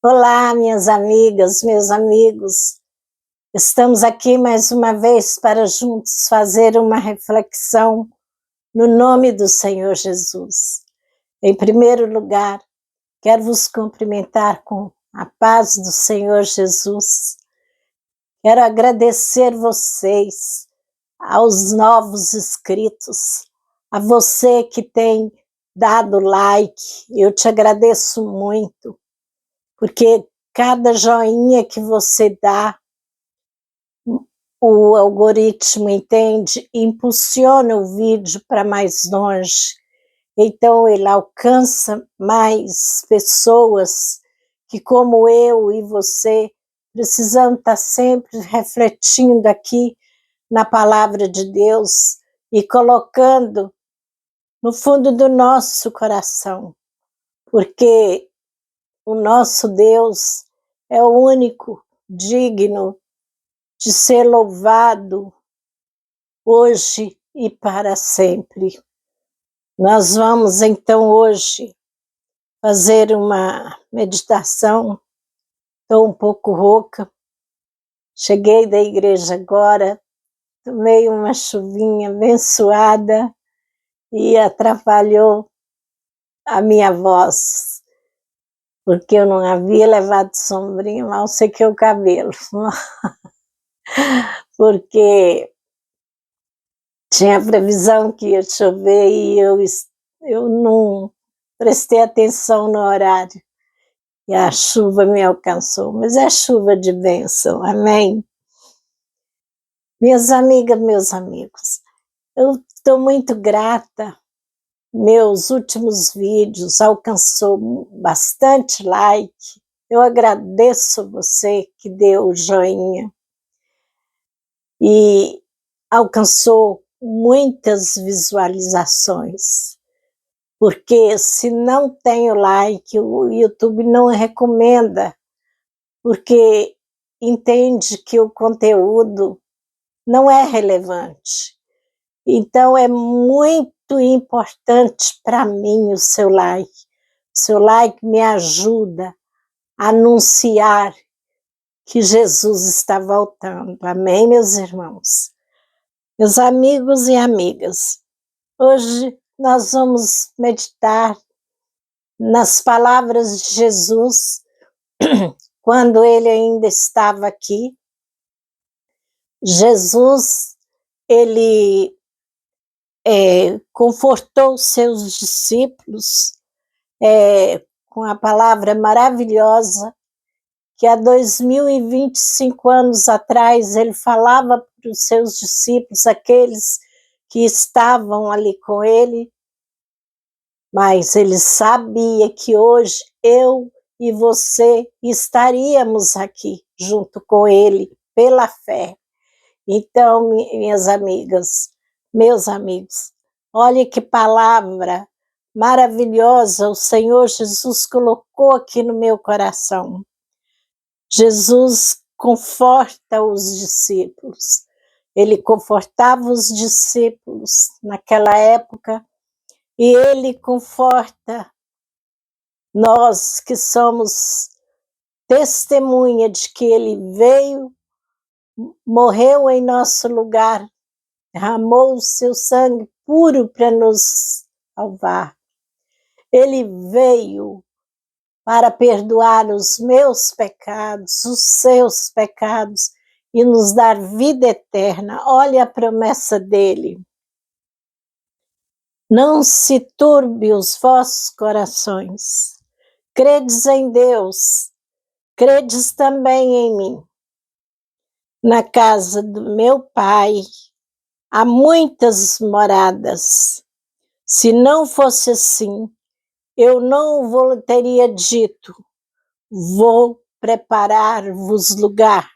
Olá, minhas amigas, meus amigos. Estamos aqui mais uma vez para juntos fazer uma reflexão no nome do Senhor Jesus. Em primeiro lugar, quero vos cumprimentar com a paz do Senhor Jesus. Quero agradecer vocês, aos novos inscritos, a você que tem dado like. Eu te agradeço muito, porque cada joinha que você dá, o algoritmo entende, impulsiona o vídeo para mais longe. Então ele alcança mais pessoas que, como eu e você, precisamos estar sempre refletindo aqui na palavra de Deus e colocando no fundo do nosso coração, porque o nosso Deus é o único digno de ser louvado hoje e para sempre. Nós vamos então hoje fazer uma meditação. Estou um pouco rouca, cheguei da igreja agora, tomei uma chuvinha abençoada e atrapalhou a minha voz, porque eu não havia levado sombrinha, mal sequei o cabelo, porque tinha previsão que ia chover e eu não prestei atenção no horário. E a chuva me alcançou, mas é chuva de bênção, amém? Minhas amigas, meus amigos, eu estou muito grata. Meus últimos vídeos alcançou bastante like. Eu agradeço você que deu o joinha. E alcançou muitas visualizações, porque se não tem o like, o YouTube não recomenda, porque entende que o conteúdo não é relevante. Então é muito importante para mim o seu like. O seu like me ajuda a anunciar que Jesus está voltando. Amém, meus irmãos? Meus amigos e amigas, hoje nós vamos meditar nas palavras de Jesus, quando ele ainda estava aqui. Jesus, ele confortou seus discípulos com a palavra maravilhosa que há 2025 anos atrás ele falava para os seus discípulos, aqueles que estavam ali com ele, mas ele sabia que hoje eu e você estaríamos aqui junto com ele pela fé. Então, minhas amigas, meus amigos, olha que palavra maravilhosa o Senhor Jesus colocou aqui no meu coração. Jesus conforta os discípulos. Ele confortava os discípulos naquela época e ele conforta nós que somos testemunha de que ele veio, morreu em nosso lugar, derramou o seu sangue puro para nos salvar. Ele veio para perdoar os meus pecados, os seus pecados e nos dar vida eterna. Olha a promessa dele. Não se turbe os vossos corações. Credes em Deus, credes também em mim. Na casa do meu Pai há muitas moradas. Se não fosse assim, eu não vos teria dito, vou preparar-vos lugar.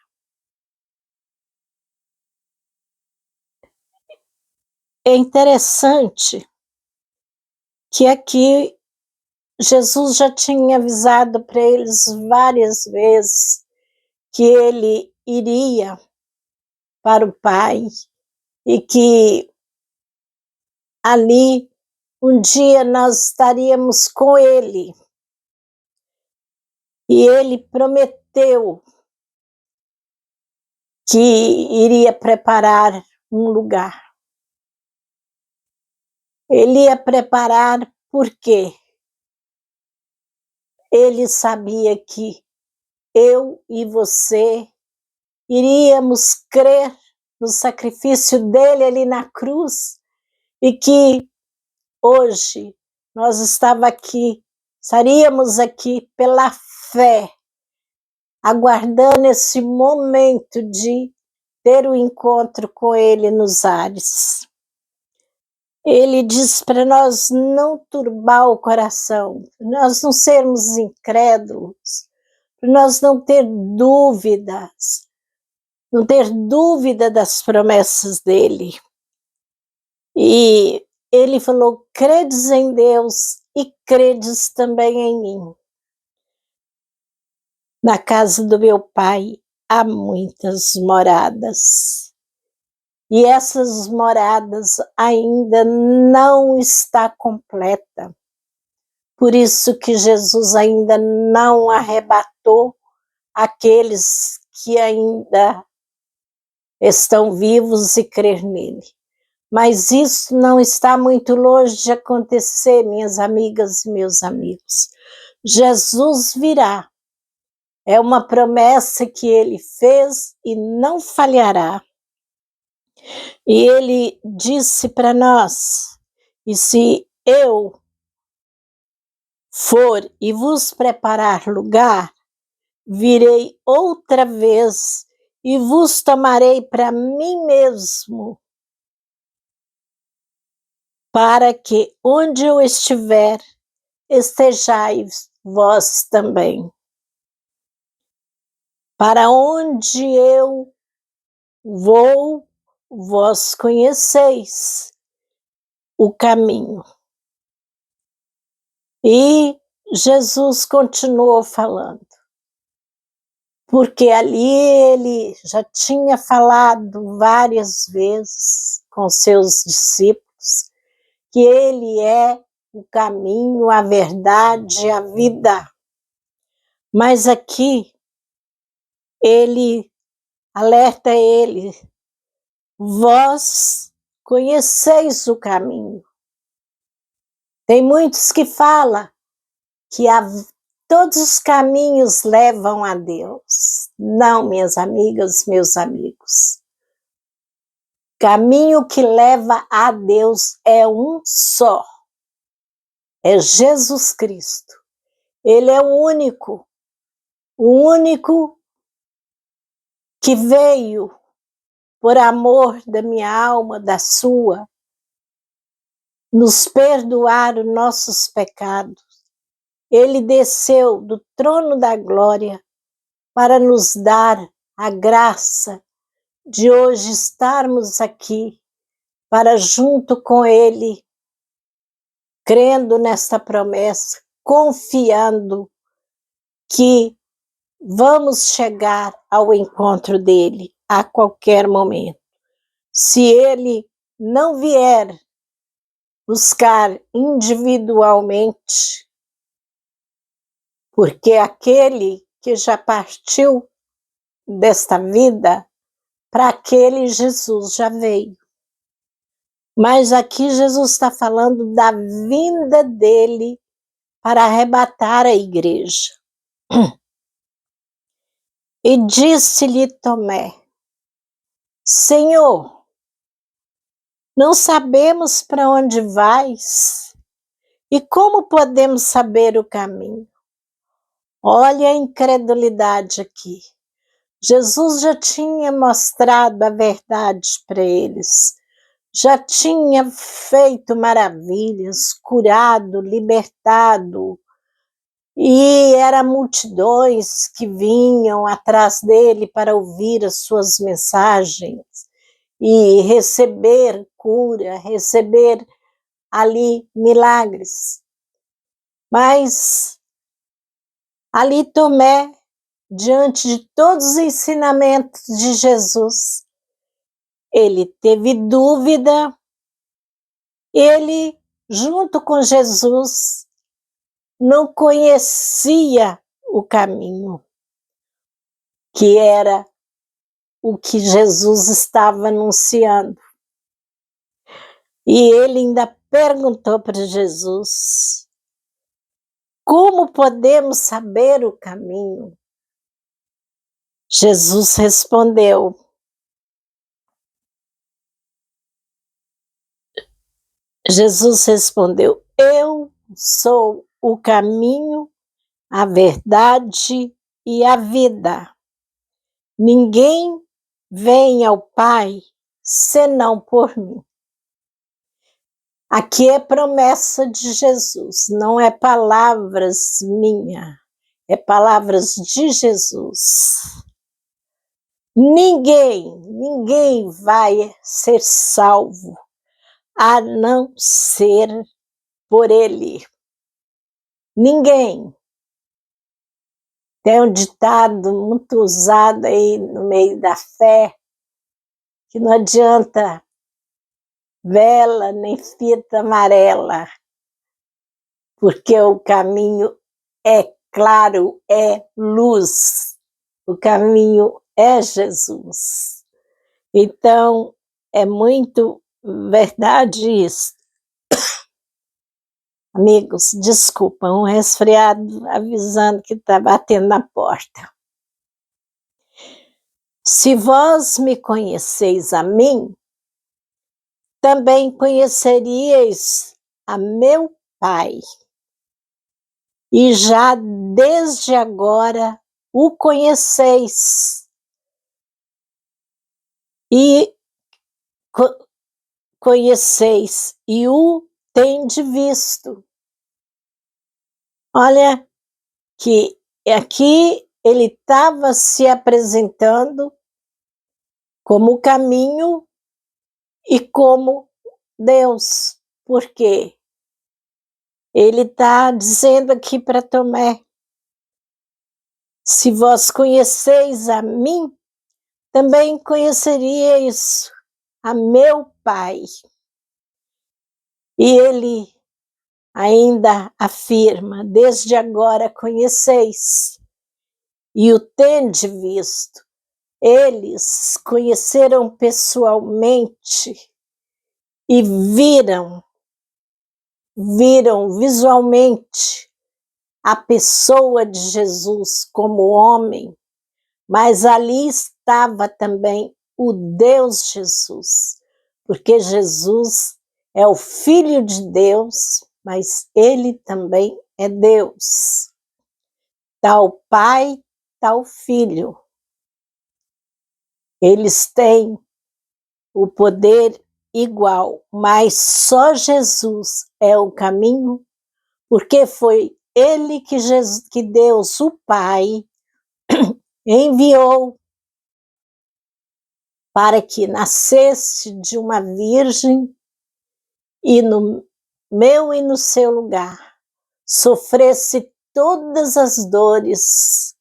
É interessante que aqui Jesus já tinha avisado para eles várias vezes que ele iria para o Pai e que ali um dia nós estaríamos com ele. e ele prometeu que iria preparar um lugar. Ele ia preparar porque ele sabia que eu e você iríamos crer no sacrifício dele ali na cruz e que hoje nós estaríamos aqui pela fé, aguardando esse momento de ter o encontro com ele nos ares. Ele diz para nós não turbar o coração, nós não sermos incrédulos, para nós não ter dúvidas, não ter dúvida das promessas dele. E ele falou: credes em Deus e credes também em mim. Na casa do meu pai há muitas moradas. E essas moradas ainda não está completa. Por isso que Jesus ainda não arrebatou aqueles que ainda estão vivos e crer nele. Mas isso não está muito longe de acontecer, minhas amigas e meus amigos. Jesus virá. É uma promessa que ele fez e não falhará. E ele disse para nós: e se eu for e vos preparar lugar, virei outra vez e vos tomarei para mim mesmo, para que onde eu estiver, estejais vós também. Para onde eu vou, vós conheceis o caminho. E Jesus continuou falando, porque ali ele já tinha falado várias vezes com seus discípulos que ele é o caminho, a verdade e a vida. Mas aqui ele alerta ele: vós conheceis o caminho. Tem muitos que falam que todos os caminhos levam a Deus. Não, minhas amigas, meus amigos. Caminho que leva a Deus é um só. É Jesus Cristo. Ele é o único que veio por amor da minha alma, da sua, nos perdoar os nossos pecados. Ele desceu do trono da glória para nos dar a graça de hoje estarmos aqui, para junto com ele, crendo nesta promessa, confiando que vamos chegar ao encontro dele a qualquer momento. Se ele não vier buscar individualmente, porque aquele que já partiu desta vida, para aquele Jesus já veio. Mas aqui Jesus está falando da vinda dele para arrebatar a igreja. E disse-lhe Tomé: Senhor, não sabemos para onde vais, e como podemos saber o caminho? Olha a incredulidade aqui. Jesus já tinha mostrado a verdade para eles, já tinha feito maravilhas, curado, libertado, e eram multidões que vinham atrás dele para ouvir as suas mensagens e receber cura, receber ali milagres. Mas ali Tomé, diante de todos os ensinamentos de Jesus, ele teve dúvida, ele, junto com Jesus, não conhecia o caminho, que era o que Jesus estava anunciando. E ele ainda perguntou para Jesus: como podemos saber o caminho? Jesus respondeu: eu sou o caminho, a verdade e a vida. Ninguém vem ao Pai senão por mim. Aqui é promessa de Jesus, não é palavras minhas, é palavras de Jesus. Ninguém vai ser salvo a não ser por Ele. Ninguém. Tem um ditado muito usado aí no meio da fé, que não adianta vela nem fita amarela, porque o caminho é claro, é luz. O caminho é Jesus. Então, é muito verdade isso. Amigos, desculpa, um resfriado avisando que está batendo na porta. Se vós me conheceis a mim, também conheceríeis a meu Pai. E já desde agora o conheceis. E conheceis e o tendes visto. Olha que aqui ele estava se apresentando como o caminho e como Deus, porque ele está dizendo aqui para Tomé: se vós conheceis a mim, também conheceríeis a meu Pai. E ele ainda afirma: desde agora conheceis e o tendes visto. Eles conheceram pessoalmente e viram visualmente a pessoa de Jesus como homem, mas ali estava também o Deus Jesus, porque Jesus é o Filho de Deus, mas ele também é Deus. Tal Pai, tal Filho. Eles têm o poder igual, mas só Jesus é o caminho, porque foi ele que Deus, o Pai, enviou para que nascesse de uma virgem e no meu e no seu lugar sofresse todas as dores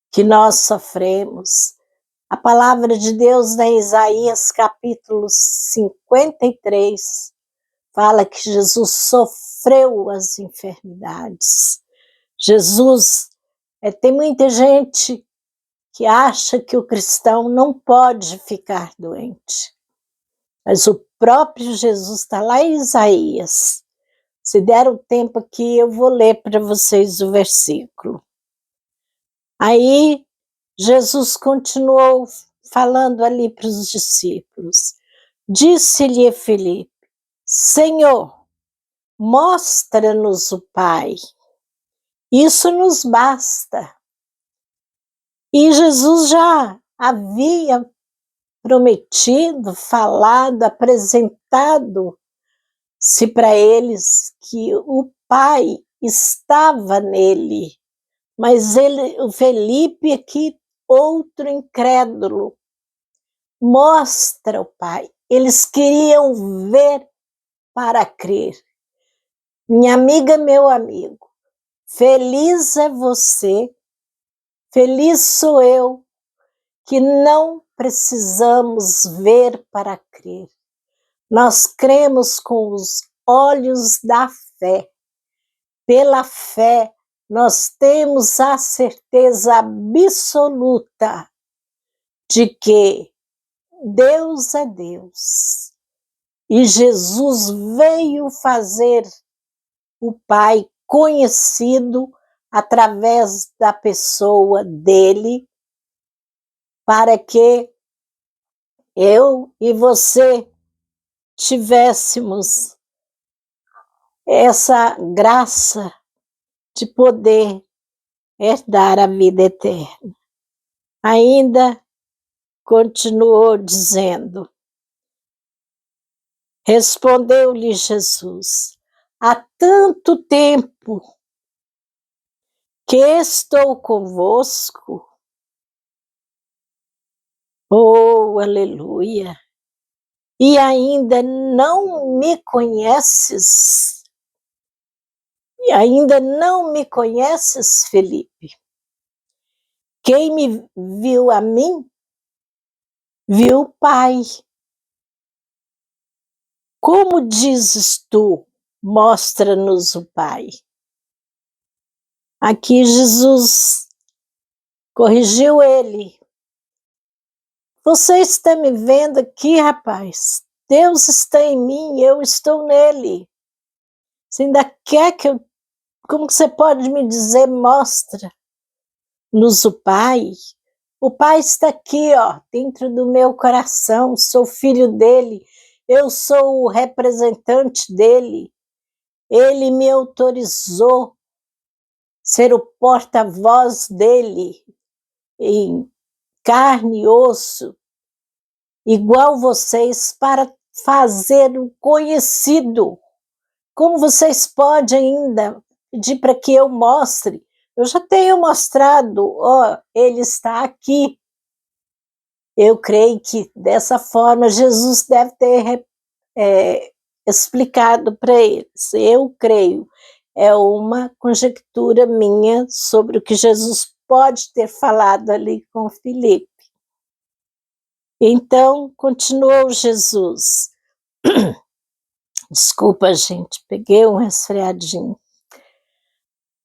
que nós sofremos. A palavra de Deus em Isaías capítulo 53 fala que Jesus sofreu as enfermidades. Jesus, tem muita gente que acha que o cristão não pode ficar doente, mas o próprio Jesus está lá em Isaías. Se der o tempo aqui, eu vou ler para vocês o versículo. Aí Jesus continuou falando ali para os discípulos. Disse-lhe Filipe: Senhor, mostra-nos o Pai. Isso nos basta. E Jesus já havia prometido, falado, apresentado-se para eles que o Pai estava nele. Mas o Felipe aqui, outro incrédulo, mostra o Pai. Eles queriam ver para crer. Minha amiga, meu amigo, feliz é você, feliz sou eu, que não precisamos ver para crer. Nós cremos com os olhos da fé. Pela fé, nós temos a certeza absoluta de que Deus é Deus e Jesus veio fazer o Pai conhecido através da pessoa dele, para que eu e você tivéssemos essa graça de poder herdar a vida eterna. Ainda continuou dizendo: respondeu-lhe Jesus: há tanto tempo que estou convosco. Oh, aleluia! E ainda não me conheces? E ainda não me conheces, Felipe? Quem me viu a mim, viu o Pai. Como dizes tu, mostra-nos o Pai? Aqui Jesus corrigiu ele. Você está me vendo aqui, rapaz? Deus está em mim, eu estou nele. Você ainda quer que eu... Como você pode me dizer, mostra-nos o Pai? O Pai está aqui, ó, dentro do meu coração, sou filho dele, eu sou o representante dele. Ele me autorizou ser o porta-voz dele, em carne e osso, igual vocês, para fazer o conhecido. Como vocês podem ainda pedir para que eu mostre? Eu já tenho mostrado, ó, ele está aqui. Eu creio que dessa forma Jesus deve ter explicado para eles. Eu creio. É uma conjectura minha sobre o que Jesus pode ter falado ali com Filipe. Então, continuou Jesus. Desculpa, gente, peguei um resfriadinho.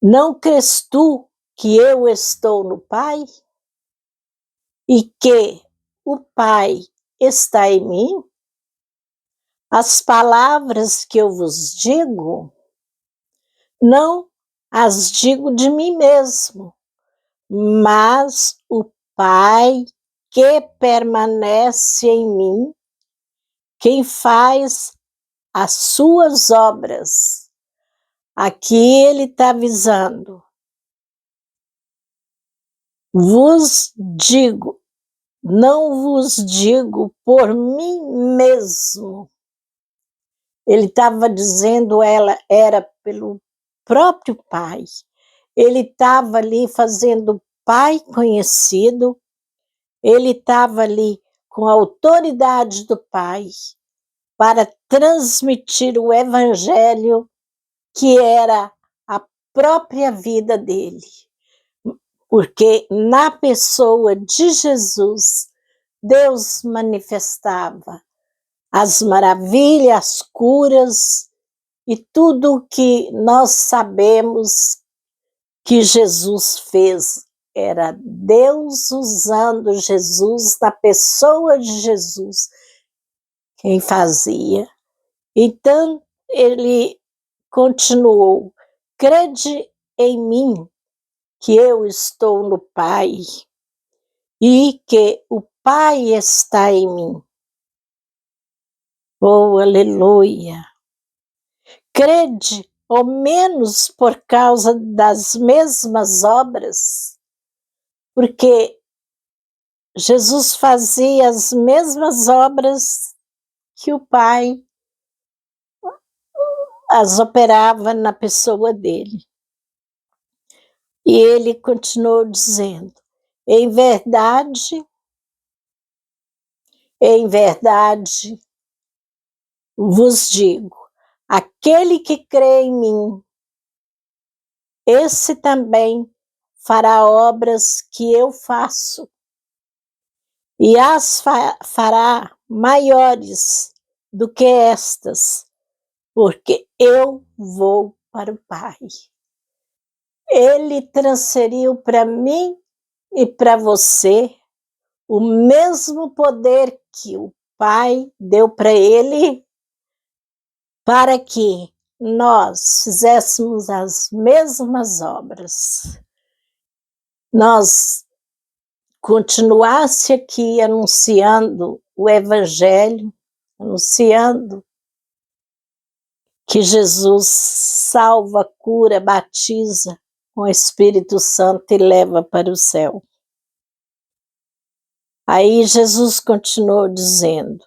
Não crês tu que eu estou no Pai? E que o Pai está em mim? As palavras que eu vos digo, não as digo de mim mesmo, mas o Pai que permanece em mim, quem faz as suas obras. Aqui ele está avisando. Vos digo, não vos digo por mim mesmo. Ele estava dizendo, ela era pelo próprio Pai. Ele estava ali fazendo o Pai conhecido, ele estava ali com a autoridade do Pai para transmitir o Evangelho, que era a própria vida dele. Porque na pessoa de Jesus, Deus manifestava as maravilhas, as curas e tudo o que nós sabemos que Jesus fez. Era Deus usando Jesus, na pessoa de Jesus, quem fazia. Então, ele continuou: crede em mim, que eu estou no Pai e que o Pai está em mim. Oh, aleluia! Crede, ao menos por causa das mesmas obras, porque Jesus fazia as mesmas obras que o Pai as operava na pessoa dele. E ele continuou dizendo: em verdade, vos digo, aquele que crê em mim, esse também fará obras que eu faço, e as fará maiores do que estas, porque eu vou para o Pai. Ele transferiu para mim e para você o mesmo poder que o Pai deu para ele, para que nós fizéssemos as mesmas obras. Nós continuasse aqui anunciando o Evangelho, anunciando que Jesus salva, cura, batiza com o Espírito Santo e leva para o céu. Aí Jesus continuou dizendo: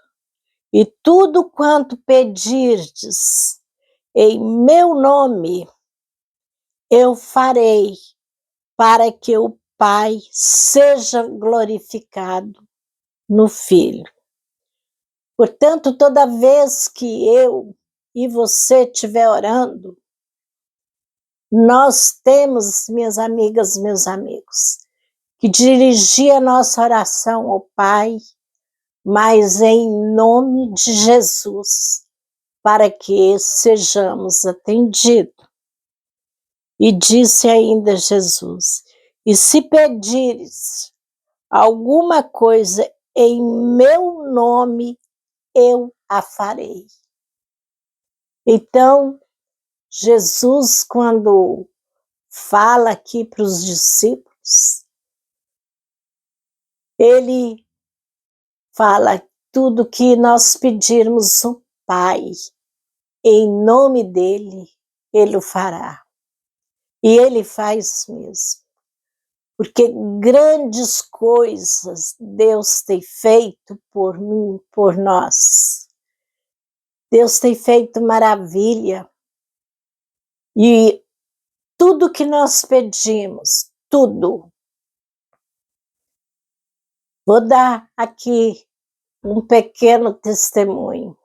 e tudo quanto pedirdes em meu nome, eu farei, para que o Pai seja glorificado no Filho. Portanto, toda vez que eu e você estiver orando, nós temos, minhas amigas, meus amigos, que dirigir a nossa oração ao Pai, mas em nome de Jesus, para que sejamos atendidos. E disse ainda Jesus: e se pedires alguma coisa em meu nome, eu a farei. Então, Jesus, quando fala aqui para os discípulos, ele fala tudo que nós pedirmos ao Pai, em nome dele, ele o fará. E ele faz mesmo. Porque grandes coisas Deus tem feito por mim, por nós. Deus tem feito maravilha. E tudo que nós pedimos, tudo. Vou dar aqui um pequeno testemunho.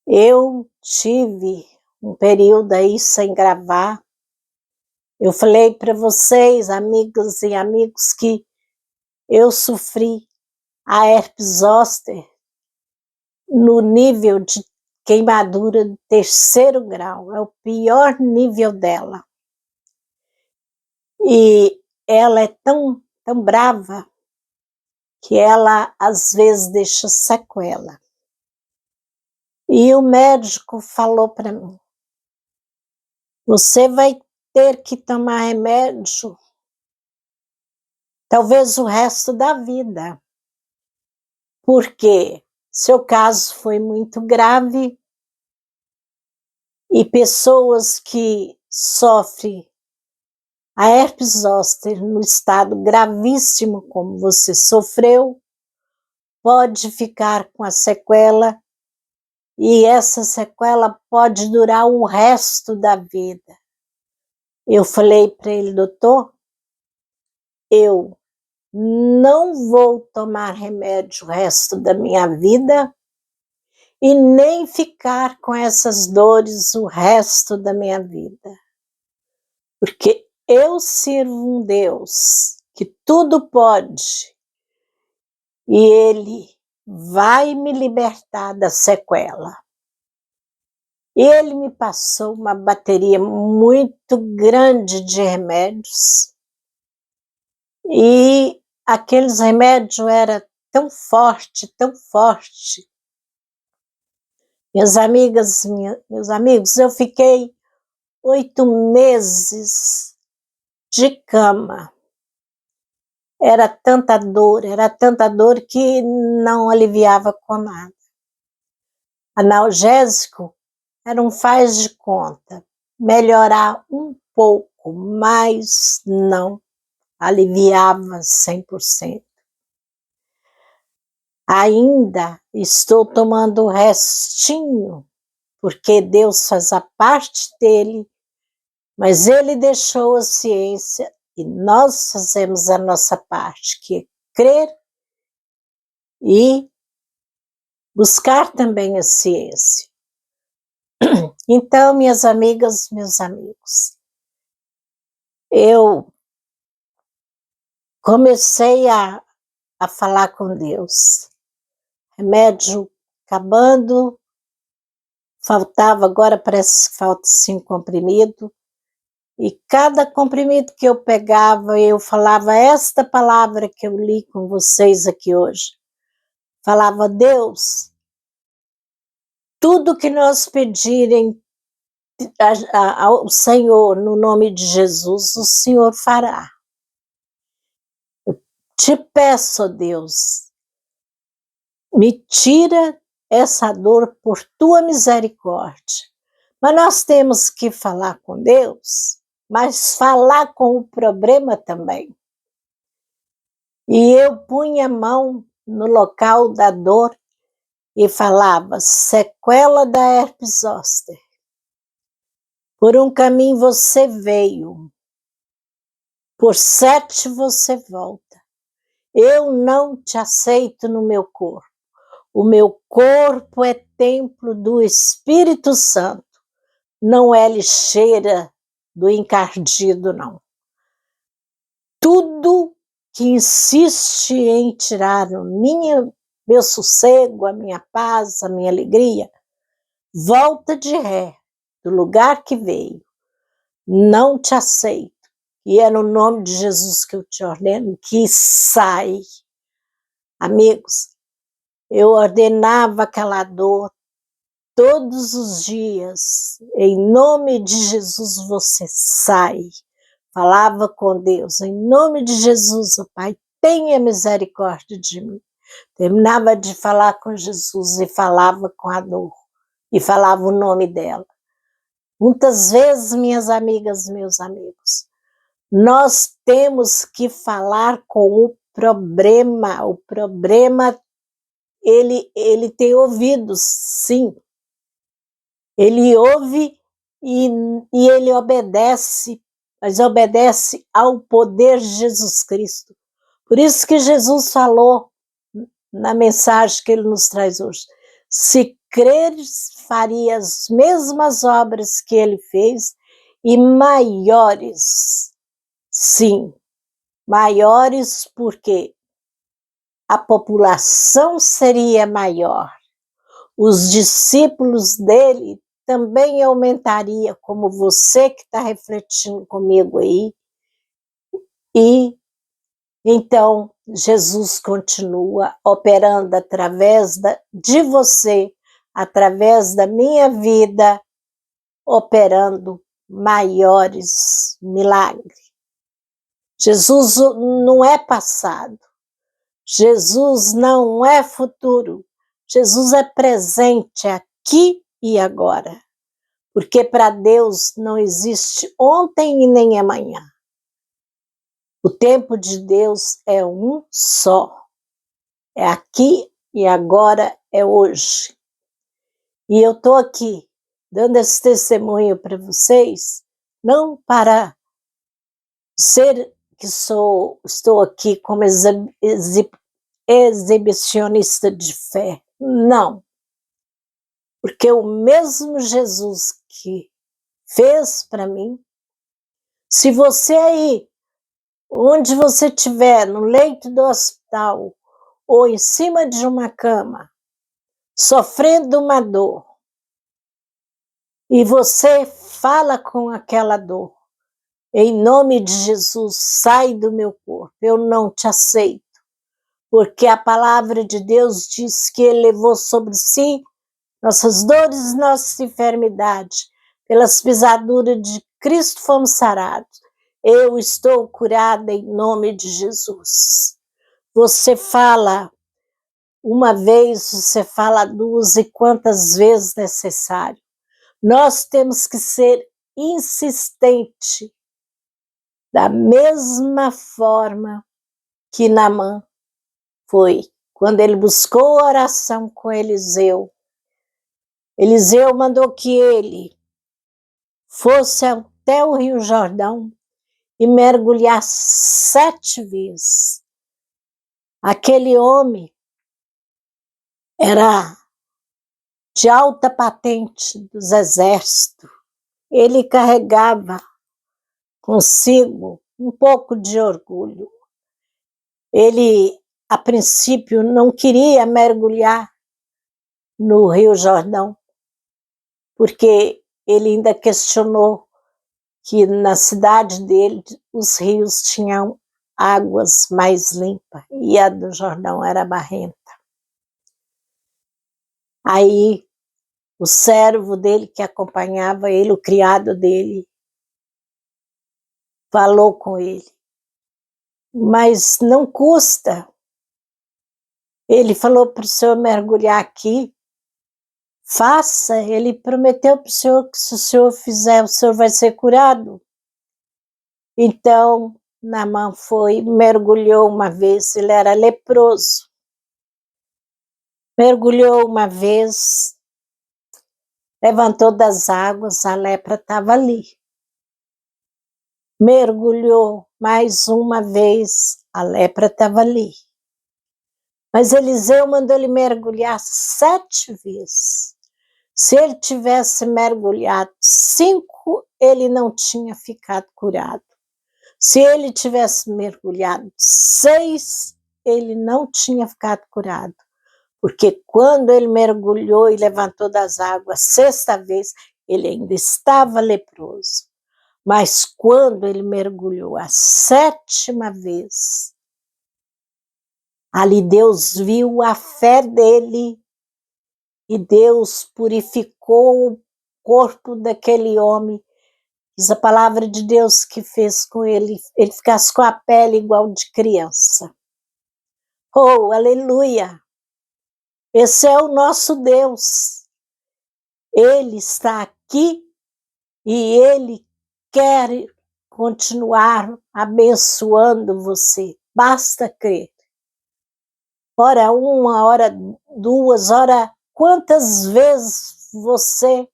Eu tive um período aí sem gravar. Eu falei para vocês, amigas e amigos, que eu sofri a herpes zoster no nível de queimadura de 3º grau. É o pior nível dela. E ela é tão brava que ela às vezes deixa sequela. E o médico falou para mim: você vai ter que tomar remédio talvez o resto da vida, porque seu caso foi muito grave e pessoas que sofrem a herpes zoster no estado gravíssimo como você sofreu, pode ficar com a sequela, e essa sequela pode durar o resto da vida. Eu falei para ele: doutor, eu não vou tomar remédio o resto da minha vida e nem ficar com essas dores o resto da minha vida. Porque eu sirvo um Deus que tudo pode e Ele vai me libertar da sequela. E Ele me passou uma bateria muito grande de remédios e aqueles remédios eram tão forte, tão forte. Minhas amigas, meus amigos, eu fiquei 8 meses de cama. Era tanta dor que não aliviava com nada. Analgésico era um faz de conta, melhorar um pouco, mas não aliviava 100%. Ainda estou tomando o restinho, porque Deus faz a parte dele, mas Ele deixou a ciência e nós fazemos a nossa parte, que é crer e buscar também a ciência. Então, minhas amigas, meus amigos, eu comecei a falar com Deus. Remédio acabando, faltava, agora parece que falta 5 comprimidos. E cada comprimido que eu pegava, eu falava esta palavra que eu li com vocês aqui hoje. Falava, Deus, tudo que nós pedirem ao Senhor, no nome de Jesus, o Senhor fará. Eu te peço, Deus, me tira essa dor por tua misericórdia. Mas nós temos que falar com Deus, mas falar com o problema também. E eu punha a mão no local da dor e falava, sequela da herpes zoster. Por um caminho você veio, por 7 você volta. Eu não te aceito no meu corpo. O meu corpo é templo do Espírito Santo. Não é lixeira do encardido, não. Tudo que insiste em tirar meu sossego, a minha paz, a minha alegria, volta de ré do lugar que veio. Não te aceito. E é no nome de Jesus que eu te ordeno que sai. Amigos, eu ordenava aquela dor todos os dias. Em nome de Jesus você sai. Falava com Deus, em nome de Jesus, ó Pai, tenha misericórdia de mim. Terminava de falar com Jesus e falava com a dor. E falava o nome dela. Muitas vezes, minhas amigas, meus amigos, nós temos que falar com o problema. O problema, ele tem ouvidos, sim. Ele ouve e ele obedece, mas obedece ao poder de Jesus Cristo. Por isso que Jesus falou na mensagem que ele nos traz hoje. Se creres, faria as mesmas obras que ele fez e maiores. Sim, maiores porque a população seria maior. Os discípulos dele também aumentaria, como você que está refletindo comigo aí. E então Jesus continua operando através de você, através da minha vida, operando maiores milagres. Jesus não é passado, Jesus não é futuro, Jesus é presente aqui e agora, porque para Deus não existe ontem e nem amanhã. O tempo de Deus é um só, é aqui e agora, é hoje. E eu estou aqui dando esse testemunho para vocês, não para ser que estou aqui como exibicionista de fé, não. Porque o mesmo Jesus que fez para mim, se você aí, onde você estiver, no leito do hospital, ou em cima de uma cama, sofrendo uma dor, e você fala com aquela dor, em nome de Jesus, sai do meu corpo, eu não te aceito, porque a palavra de Deus diz que ele levou sobre si nossas dores, nossas enfermidades, pelas pisaduras de Cristo fomos sarados. Eu estou curada em nome de Jesus. Você fala uma vez, você fala 2 e quantas vezes necessário. Nós temos que ser insistente, da mesma forma que Naamã foi, quando ele buscou oração com Eliseu. Eliseu mandou que ele fosse até o Rio Jordão e mergulhar 7 vezes. Aquele homem era de alta patente dos exércitos. Ele carregava consigo um pouco de orgulho. Ele, a princípio, não queria mergulhar no Rio Jordão, porque ele ainda questionou que na cidade dele os rios tinham águas mais limpas e a do Jordão era barrenta. Aí o servo dele que acompanhava ele, o criado dele, falou com ele, mas não custa. Ele falou para o senhor mergulhar aqui, faça. Ele prometeu para o senhor que se o senhor fizer, o senhor vai ser curado. Então Naamã foi, mergulhou uma vez, ele era leproso. Mergulhou uma vez, levantou das águas, a lepra estava ali. Mergulhou mais uma vez, a lepra estava ali. Mas Eliseu mandou ele mergulhar 7 vezes. Se ele tivesse mergulhado 5, ele não tinha ficado curado. Se ele tivesse mergulhado 6, ele não tinha ficado curado. Porque quando ele mergulhou e levantou das águas, 6ª vez, ele ainda estava leproso. Mas quando ele mergulhou a 7ª vez, ali Deus viu a fé dele e Deus purificou o corpo daquele homem. Diz a palavra de Deus que fez com ele ficasse com a pele igual de criança. Oh, aleluia! Esse é o nosso Deus. Ele está aqui e Ele quer continuar abençoando você. Basta crer. Ora 1, ora 2, ora quantas vezes você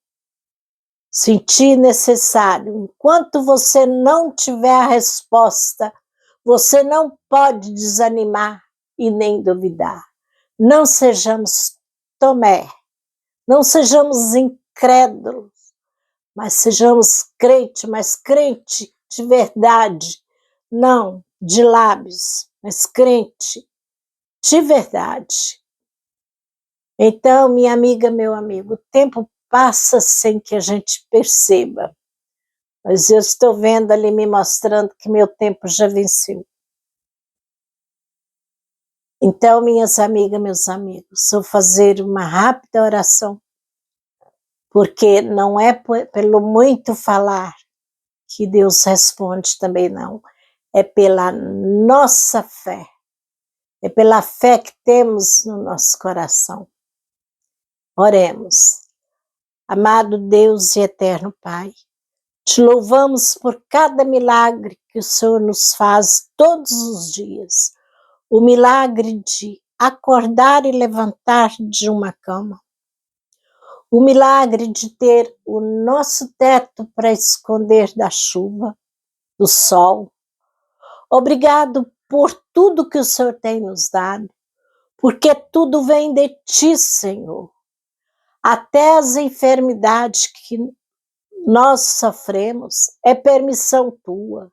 sentir necessário. Enquanto você não tiver a resposta, você não pode desanimar e nem duvidar. Não sejamos Tomé, não sejamos incrédulos, mas sejamos crente, mas crente de verdade, não de lábios, mas crente de verdade. Então, minha amiga, meu amigo, o tempo passa sem que a gente perceba, mas eu estou vendo ali me mostrando que meu tempo já venceu. Então, minhas amigas, meus amigos, vou fazer uma rápida oração, porque não é pelo muito falar que Deus responde também não, é pela nossa fé, é pela fé que temos no nosso coração. Oremos. Amado Deus e eterno Pai, te louvamos por cada milagre que o Senhor nos faz todos os dias. O milagre de acordar e levantar de uma cama. O milagre de ter o nosso teto para esconder da chuva, do sol. Obrigado por tudo que o Senhor tem nos dado, porque tudo vem de Ti, Senhor. Até as enfermidades que nós sofremos é permissão Tua,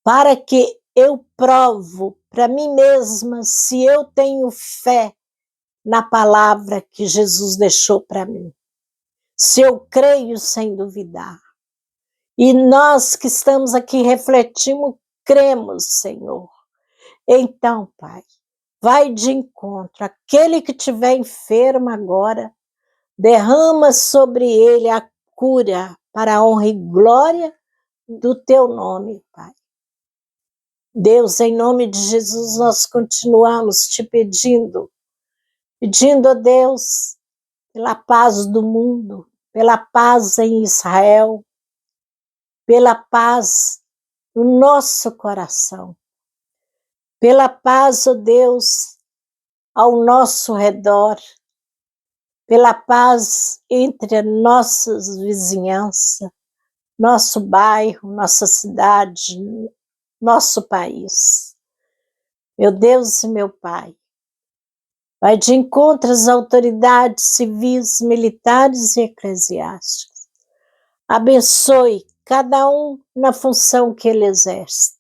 para que eu provo para mim mesma se eu tenho fé na palavra que Jesus deixou para mim, se eu creio sem duvidar. E nós que estamos aqui refletimos, cremos, Senhor. Então, Pai, vai de encontro, aquele que estiver enfermo agora, derrama sobre ele a cura para a honra e glória do Teu nome, Pai. Deus, em nome de Jesus, nós continuamos te pedindo a Deus pela paz do mundo, pela paz em Israel, pela paz no nosso coração, pela paz, ó Deus, ao nosso redor, pela paz entre a nossa vizinhança, nosso bairro, nossa cidade, nosso país. Meu Deus e meu Pai, vai de encontro às autoridades civis, militares e eclesiásticas. Abençoe cada um na função que ele exerce.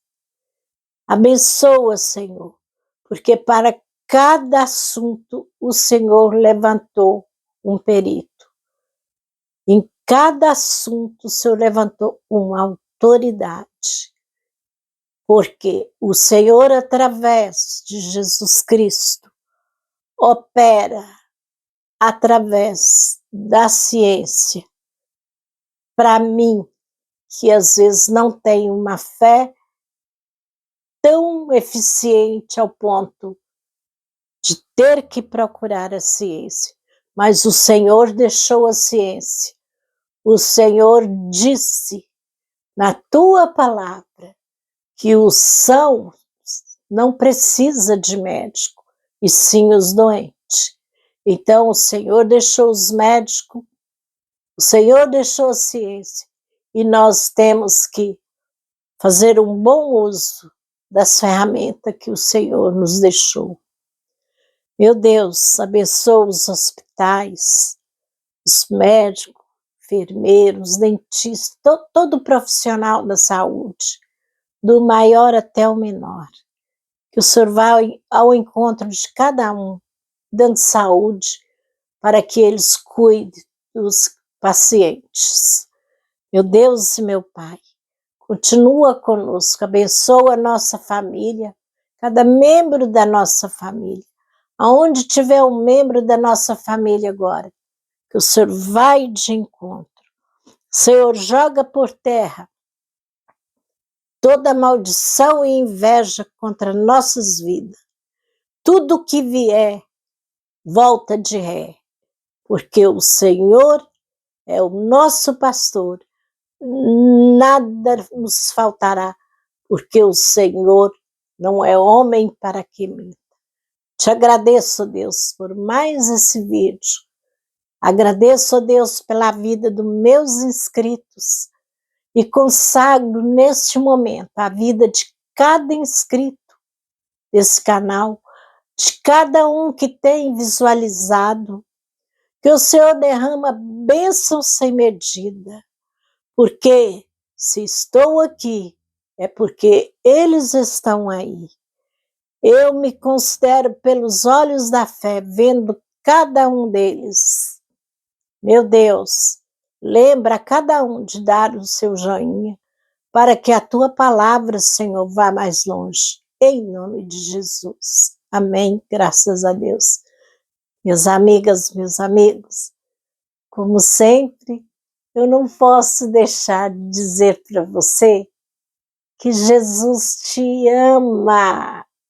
Abençoa, Senhor, porque para cada assunto o Senhor levantou um perito. Em cada assunto o Senhor levantou uma autoridade, porque o Senhor, através de Jesus Cristo, opera através da ciência. Para mim, que às vezes não tenho uma fé tão eficiente ao ponto de ter que procurar a ciência, mas o Senhor deixou a ciência. O Senhor disse na tua palavra que os sãos não precisa de médico, e sim os doentes. Então o Senhor deixou os médicos, o Senhor deixou a ciência, e nós temos que fazer um bom uso das ferramentas que o Senhor nos deixou. Meu Deus, abençoa os hospitais, os médicos, enfermeiros, dentistas, todo profissional da saúde, do maior até o menor. Que o Senhor vá ao encontro de cada um, dando saúde, para que eles cuidem dos pacientes. Meu Deus e meu Pai, continua conosco, abençoa a nossa família, cada membro da nossa família. Aonde tiver um membro da nossa família agora, que o Senhor vai de encontro. Senhor, joga por terra toda maldição e inveja contra nossas vidas. Tudo que vier, volta de ré, porque o Senhor é o nosso pastor, nada nos faltará, porque o Senhor não é homem para que minta. Te agradeço, Deus, por mais esse vídeo. Agradeço, Deus, pela vida dos meus inscritos e consagro neste momento a vida de cada inscrito desse canal, de cada um que tem visualizado, que o Senhor derrama bênção sem medida, porque se estou aqui, é porque eles estão aí. Eu me considero pelos olhos da fé, vendo cada um deles. Meu Deus, lembra cada um de dar o seu joinha, para que a tua palavra, Senhor, vá mais longe. Em nome de Jesus. Amém. Graças a Deus. Minhas amigas, meus amigos, como sempre, eu não posso deixar de dizer para você que Jesus te ama.